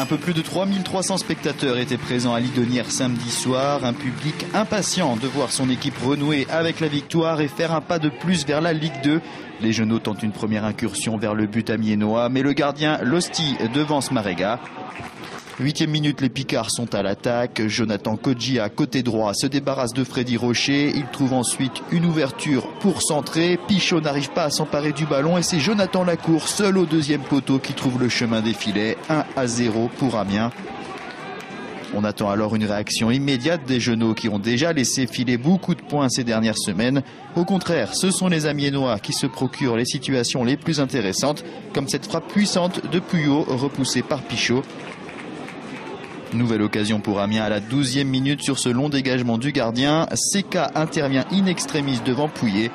Un peu plus de 3300 spectateurs étaient présents à Lidonnière samedi soir. Un public impatient de voir son équipe renouer avec la victoire et faire un pas de plus vers la Ligue 2. Les Genoux tentent une première incursion vers le but amiénois, mais le gardien Losti devance Marega. 8e minute, les Picards sont à l'attaque. Jonathan Kodjia, côté droit, se débarrasse de Freddy Rocher. Il trouve ensuite une ouverture pour centrer. Pichot n'arrive pas à s'emparer du ballon et c'est Jonathan Lacour, seul au deuxième poteau, qui trouve le chemin des filets. 1-0 pour Amiens. On attend alors une réaction immédiate des Genoux qui ont déjà laissé filer beaucoup de points ces dernières semaines. Au contraire, ce sont les Amiénois qui se procurent les situations les plus intéressantes, comme cette frappe puissante de Puyot repoussée par Pichot. Nouvelle occasion pour Amiens à la 12e minute sur ce long dégagement du gardien. Seka intervient in extremis devant Pouillet.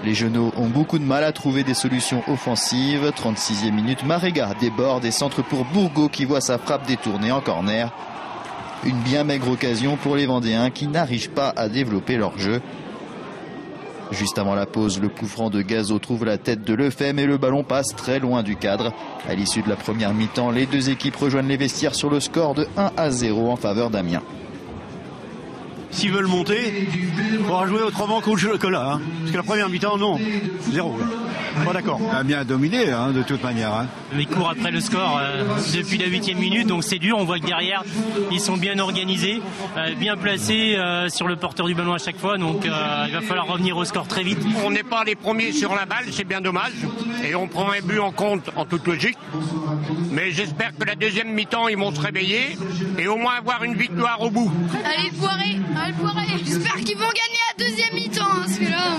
Les Genoux ont beaucoup de mal à trouver des solutions offensives. 36e minute, Marega déborde et centre pour Bourgault qui voit sa frappe détournée en corner. Une bien maigre occasion pour les Vendéens qui n'arrivent pas à développer leur jeu. Juste avant la pause, le coup franc de Gazo trouve la tête de Lefebvre mais le ballon passe très loin du cadre. À l'issue de la première mi-temps, les deux équipes rejoignent les vestiaires sur le score de 1-0 en faveur d'Amiens. S'ils veulent monter, il faudra jouer autrement que là. Hein. Parce que la première mi-temps, non. 0. Pas d'accord. Amiens a dominé, de toute manière. Hein. Ils courent après le score depuis la 8e minute, donc c'est dur. On voit que derrière, ils sont bien organisés, bien placés sur le porteur du ballon à chaque fois. Donc il va falloir revenir au score très vite. On n'est pas les premiers sur la balle, c'est bien dommage. Et on prend un but en compte en toute logique. Mais j'espère que la deuxième mi-temps, ils vont se réveiller et au moins avoir une victoire au bout. Allez, le Poiré. J'espère qu'ils vont gagner à deuxième mi-temps, parce que là...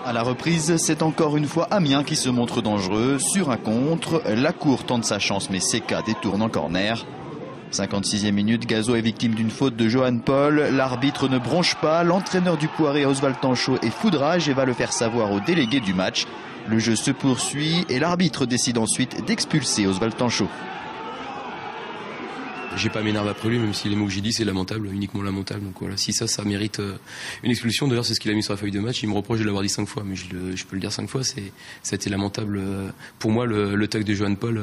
À la reprise, c'est encore une fois Amiens qui se montre dangereux. Sur un contre, Lacour tente sa chance, mais Seka détourne en corner. 56e minute, Gazo est victime d'une faute de Johan Paul. L'arbitre ne bronche pas. L'entraîneur du Poiré, Oswald Tanchot, est foudrage et va le faire savoir au délégué du match. Le jeu se poursuit et l'arbitre décide ensuite d'expulser Oswald Tanchot. J'ai pas mes nerfs après lui, même si les mots que j'ai dit c'est lamentable, uniquement lamentable. Donc voilà, si ça mérite une expulsion. D'ailleurs, c'est ce qu'il a mis sur la feuille de match. Il me reproche de l'avoir dit 5 fois, mais je peux le dire 5 fois. Ça a été lamentable. Pour moi, le tacle de Johan Paul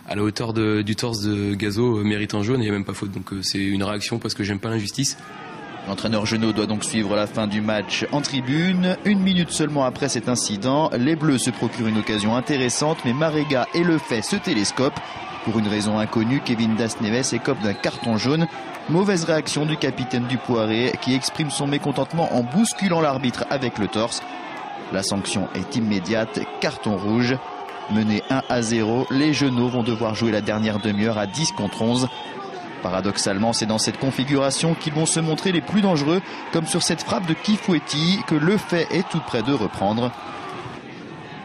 à la hauteur du torse de Gazo mérite un jaune et il n'y a même pas faute. Donc c'est une réaction parce que j'aime pas l'injustice. L'entraîneur Genot doit donc suivre la fin du match en tribune. 1 minute seulement après cet incident, les Bleus se procurent une occasion intéressante, mais Marega et Lefebvre se télescopent. Pour une raison inconnue, Kevin Dasneves écope d'un carton jaune. Mauvaise réaction du capitaine du Poiré qui exprime son mécontentement en bousculant l'arbitre avec le torse. La sanction est immédiate, carton rouge. Menés 1-0, les Genoux vont devoir jouer la dernière demi-heure à 10 contre 11. Paradoxalement, c'est dans cette configuration qu'ils vont se montrer les plus dangereux, comme sur cette frappe de Kifouetti que Lefebvre est tout près de reprendre.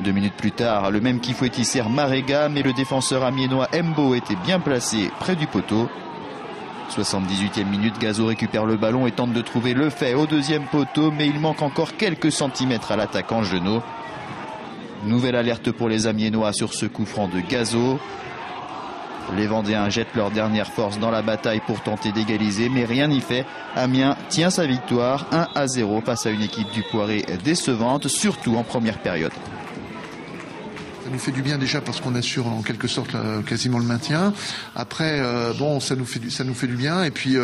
2 minutes plus tard, le même Kifouetti sert Marega, mais le défenseur amiénois Mbo était bien placé près du poteau. 78e minute, Gazo récupère le ballon et tente de trouver Lefebvre au deuxième poteau, mais il manque encore quelques centimètres à l'attaquant Genot. Nouvelle alerte pour les Amiénois sur ce coup franc de Gazo. Les Vendéens jettent leur dernière force dans la bataille pour tenter d'égaliser, mais rien n'y fait. Amiens tient sa victoire 1-0 face à une équipe du Poiré décevante, surtout en première période. Ça nous fait du bien déjà parce qu'on assure en quelque sorte quasiment le maintien. Après, ça nous fait du bien. Et puis,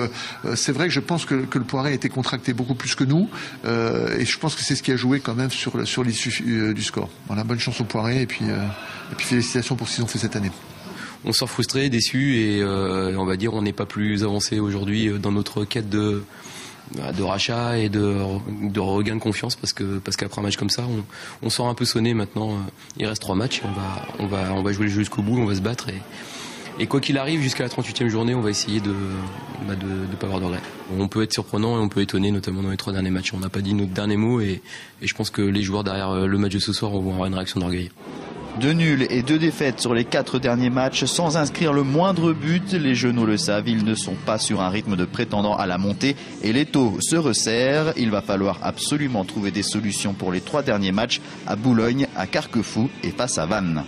c'est vrai que je pense que le Poiré était contracté beaucoup plus que nous. Et je pense que c'est ce qui a joué quand même sur l'issue du score. Voilà, bonne chance au Poiré et puis félicitations pour ce qu'ils ont fait cette année. On sort frustré, déçu et on va dire on n'est pas plus avancé aujourd'hui dans notre quête de rachat et de regain de confiance parce qu'après un match comme ça on sort un peu sonné. Maintenant il reste 3 matchs, on va jouer le jeu jusqu'au bout, on va se battre et quoi qu'il arrive jusqu'à la 38e journée on va essayer de pas avoir de regrets. On peut être surprenant et on peut étonner, notamment dans les 3 derniers matchs. On n'a pas dit notre dernier mot et je pense que les joueurs derrière le match de ce soir vont avoir une réaction d'orgueil. 2 nuls et 2 défaites sur les 4 derniers matchs sans inscrire le moindre but. Les Genoux le savent, ils ne sont pas sur un rythme de prétendant à la montée et les taux se resserrent. Il va falloir absolument trouver des solutions pour les 3 derniers matchs à Boulogne, à Carquefou et face à Vannes.